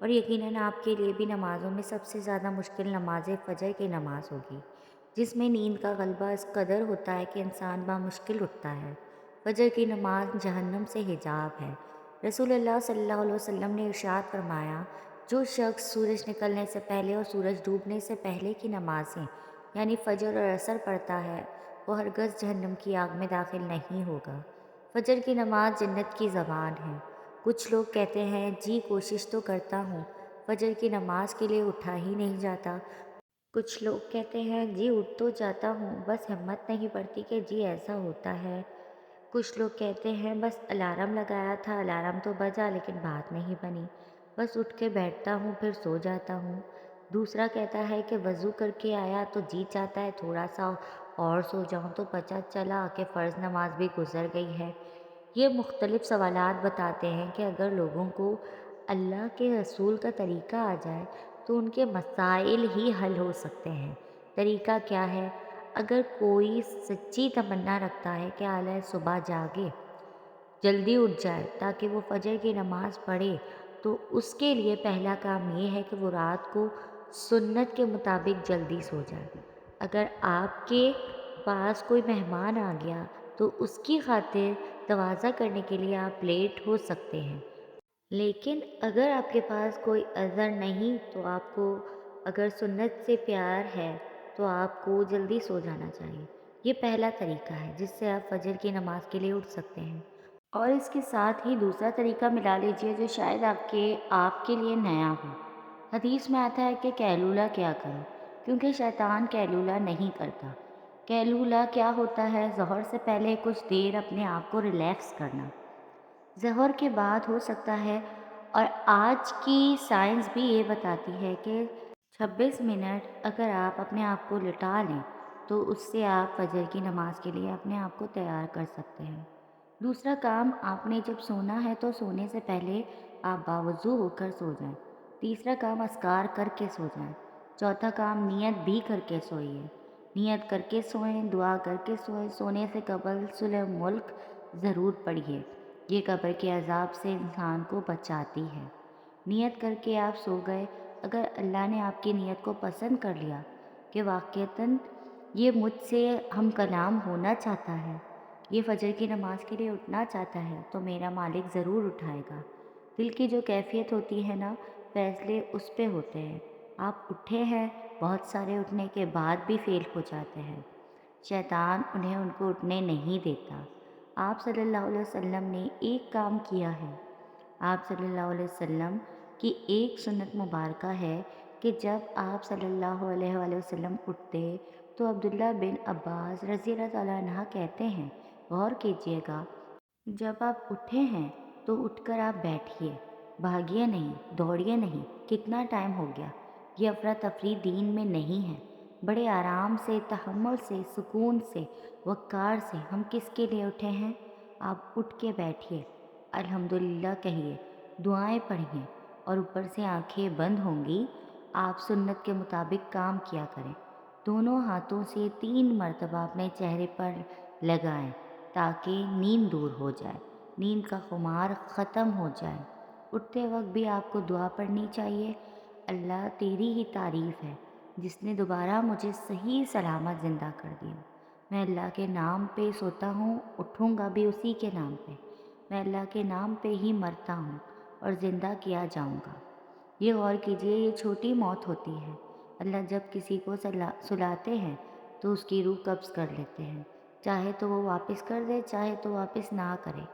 اور یقیناً آپ کے لیے بھی نمازوں میں سب سے زیادہ مشکل نماز فجر کی نماز ہوگی، جس میں نیند کا غلبہ اس قدر ہوتا ہے کہ انسان بامشکل اٹھتا ہے۔ فجر کی نماز جہنم سے حجاب ہے۔ رسول اللہ صلی اللہ علیہ وسلم نے ارشاد فرمایا، جو شخص سورج نکلنے سے پہلے اور سورج ڈوبنے سے پہلے کی نمازیں یعنی فجر اور عصر پڑھتا ہے وہ ہرگز جہنم کی آگ میں داخل نہیں ہوگا۔ فجر کی نماز جنت کی زبان ہے۔ کچھ لوگ کہتے ہیں جی کوشش تو کرتا ہوں، فجر کی نماز کے لیے اٹھا ہی نہیں جاتا۔ کچھ لوگ کہتے ہیں جی اٹھ تو جاتا ہوں، بس ہمت نہیں پڑتی کہ جی ایسا ہوتا ہے۔ کچھ لوگ کہتے ہیں بس الارم لگایا تھا، الارم تو بجا لیکن بات نہیں بنی، بس اٹھ کے بیٹھتا ہوں پھر سو جاتا ہوں۔ دوسرا کہتا ہے کہ وضو کر کے آیا تو جی چاہتا ہے تھوڑا سا اور سو جاؤں تو پتہ چلا کہ فرض نماز بھی گزر گئی ہے۔ یہ مختلف سوالات بتاتے ہیں کہ اگر لوگوں کو اللہ کے رسول کا طریقہ آ جائے تو ان کے مسائل ہی حل ہو سکتے ہیں۔ طریقہ کیا ہے؟ اگر کوئی سچی تمنا رکھتا ہے کہ اعلی صبح جاگے، جلدی اٹھ جائے تاکہ وہ فجر کی نماز پڑھے، تو اس کے لیے پہلا کام یہ ہے کہ وہ رات کو سنت کے مطابق جلدی سو جائے۔ اگر آپ کے پاس کوئی مہمان آ گیا تو اس کی خاطر تواضع کرنے کے لیے آپ لیٹ ہو سکتے ہیں، لیکن اگر آپ کے پاس کوئی عذر نہیں تو آپ کو اگر سنت سے پیار ہے تو آپ کو جلدی سو جانا چاہیے۔ یہ پہلا طریقہ ہے جس سے آپ فجر کی نماز کے لیے اٹھ سکتے ہیں۔ اور اس کے ساتھ ہی دوسرا طریقہ ملا لیجئے جو شاید آپ کے لیے نیا ہو۔ حدیث میں آتا ہے کہ قیلولہ کیا کرو، کیونکہ شیطان قیلولہ نہیں کرتا۔ قیلولہ کیا ہوتا ہے؟ ظہر سے پہلے کچھ دیر اپنے آپ کو ریلیکس کرنا، ظہر کے بعد ہو سکتا ہے۔ اور آج کی سائنس بھی یہ بتاتی ہے کہ 26 منٹ اگر آپ اپنے آپ کو لٹا لیں تو اس سے آپ فجر کی نماز کے لیے اپنے آپ کو تیار کر سکتے ہیں۔ دوسرا کام، آپ نے جب سونا ہے تو سونے سے پہلے آپ باوضو ہو کر سو جائیں۔ تیسرا کام، اذکار کر کے سو جائیں۔ چوتھا کام، نیت بھی کر کے سوئیے۔ نیت کر کے سوئیں، دعا کر کے سوئیں۔ سونے سے قبل سورہ ملک ضرور پڑھیے، یہ قبر کے عذاب سے انسان کو بچاتی ہے۔ نیت کر کے آپ سو گئے، اگر اللہ نے آپ کی نیت کو پسند کر لیا کہ واقعتاً یہ مجھ سے ہم کلام ہونا چاہتا ہے، یہ فجر کی نماز کے لیے اٹھنا چاہتا ہے، تو میرا مالک ضرور اٹھائے گا۔ دل کی جو کیفیت ہوتی ہے نا، فیصلے اس پہ ہوتے ہیں۔ آپ اٹھے ہیں، بہت سارے اٹھنے کے بعد بھی فیل ہو جاتے ہیں، شیطان انہیں ان کو اٹھنے نہیں دیتا۔ آپ صلی اللہ علیہ وسلم نے ایک کام کیا ہے۔ آپ صلی اللہ علیہ وسلم کی ایک سنت مبارکہ ہے کہ جب آپ صلی اللہ علیہ وآلہ وسلم اٹھتے تو عبداللہ بن عباس رضی اللہ تعالیٰ عنہ کہتے ہیں، غور کیجئے گا، جب آپ اٹھے ہیں تو اٹھ کر آپ بیٹھیے، بھاگیے نہیں، دوڑیے نہیں، کتنا ٹائم ہو گیا۔ یہ افراتفری دین میں نہیں ہے۔ بڑے آرام سے، تحمل سے، سکون سے، وقار سے ہم کس کے لیے اٹھے ہیں؟ آپ اٹھ کے بیٹھیے، الحمدللہ کہیے، دعائیں پڑھیے، اور اوپر سے آنکھیں بند ہوں گی، آپ سنت کے مطابق کام کیا کریں۔ دونوں ہاتھوں سے 3 مرتبہ اپنے چہرے پر لگائیں تاکہ نیند دور ہو جائے، نیند کا خمار ختم ہو جائے۔ اٹھتے وقت بھی آپ کو دعا پڑھنی چاہیے، اللہ تیری ہی تعریف ہے جس نے دوبارہ مجھے صحیح سلامت زندہ کر دیا۔ میں اللہ کے نام پہ سوتا ہوں، اٹھوں گا بھی اسی کے نام پہ۔ میں اللہ کے نام پہ ہی مرتا ہوں اور زندہ کیا جاؤں گا۔ یہ غور کیجئے، یہ چھوٹی موت ہوتی ہے۔ اللہ جب کسی کو سلاتے ہیں تو اس کی روح قبض کر لیتے ہیں، چاہے تو وہ واپس کر دے، چاہے تو واپس نہ کرے۔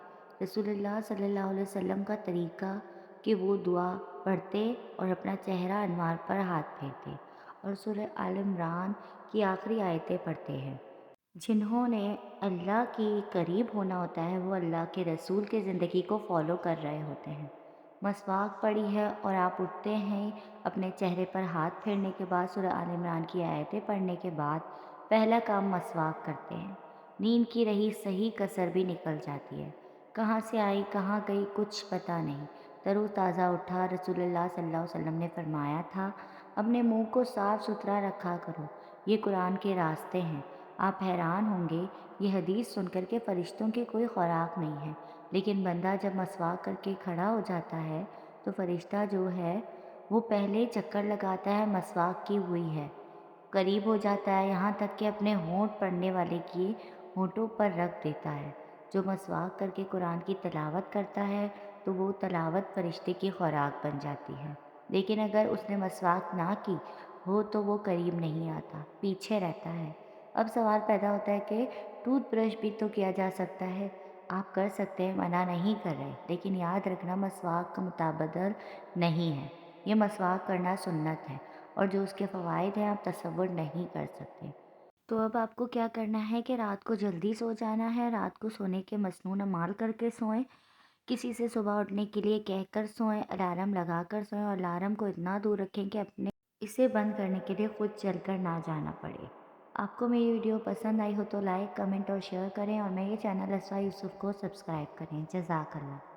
رسول اللہ صلی اللہ علیہ وسلم کا طریقہ کہ وہ دعا پڑھتے اور اپنا چہرہ انوار پر ہاتھ پھیرتے اور سورہ آل عمران کی آخری آیتیں پڑھتے ہیں۔ جنہوں نے اللہ کی قریب ہونا ہوتا ہے وہ اللہ کے رسول کے زندگی کو فالو کر رہے ہوتے ہیں۔ مسواک پڑھی ہے اور آپ اٹھتے ہیں، اپنے چہرے پر ہاتھ پھیرنے کے بعد سورہ آل عمران کی آیتیں پڑھنے کے بعد پہلا کام مسواک کرتے ہیں۔ نیند کی رہی صحیح کسر بھی نکل جاتی ہے، کہاں سے آئی کہاں گئی کچھ پتہ نہیں، تر و تازہ اٹھا۔ رسول اللہ صلی اللہ علیہ وسلم نے فرمایا تھا، اپنے منہ کو صاف ستھرا رکھا کرو، یہ قرآن کے راستے ہیں۔ آپ حیران ہوں گے یہ حدیث سن کر کہ فرشتوں کی کوئی خوراک نہیں ہے، لیکن بندہ جب مسواک کر کے کھڑا ہو جاتا ہے تو فرشتہ جو ہے وہ پہلے چکر لگاتا ہے مسواک کی ہوئی ہے، قریب ہو جاتا ہے یہاں تک کہ اپنے ہونٹ پڑھنے والے کی ہونٹوں پر رکھ دیتا ہے۔ جو مسواک کر کے قرآن کی تلاوت کرتا ہے تو وہ تلاوت فرشتے کی خوراک بن جاتی ہے، لیکن اگر اس نے مسواک نہ کی ہو تو وہ قریب نہیں آتا، پیچھے رہتا ہے۔ اب سوال پیدا ہوتا ہے کہ ٹوتھ برش بھی تو کیا جا سکتا ہے۔ آپ کر سکتے ہیں، منع نہیں کر رہے، لیکن یاد رکھنا مسواک کا متبادل نہیں ہے۔ یہ مسواک کرنا سنت ہے اور جو اس کے فوائد ہیں آپ تصور نہیں کر سکتے۔ تو اب آپ کو کیا کرنا ہے کہ رات کو جلدی سو جانا ہے، رات کو سونے کے مسنون اعمال کر کے سوئیں، کسی سے صبح اٹھنے کے لیے کہہ کر سوئیں، الارم لگا کر سوئیں اور الارم کو اتنا دور رکھیں کہ اپنے اسے بند کرنے کے لیے خود چل کر نہ جانا پڑے۔ آپ کو میری ویڈیو پسند آئی ہو تو لائک، کمنٹ اور شیئر کریں اور میرے چینل اسرا یوسف کو سبسکرائب کریں۔ جزاک اللہ۔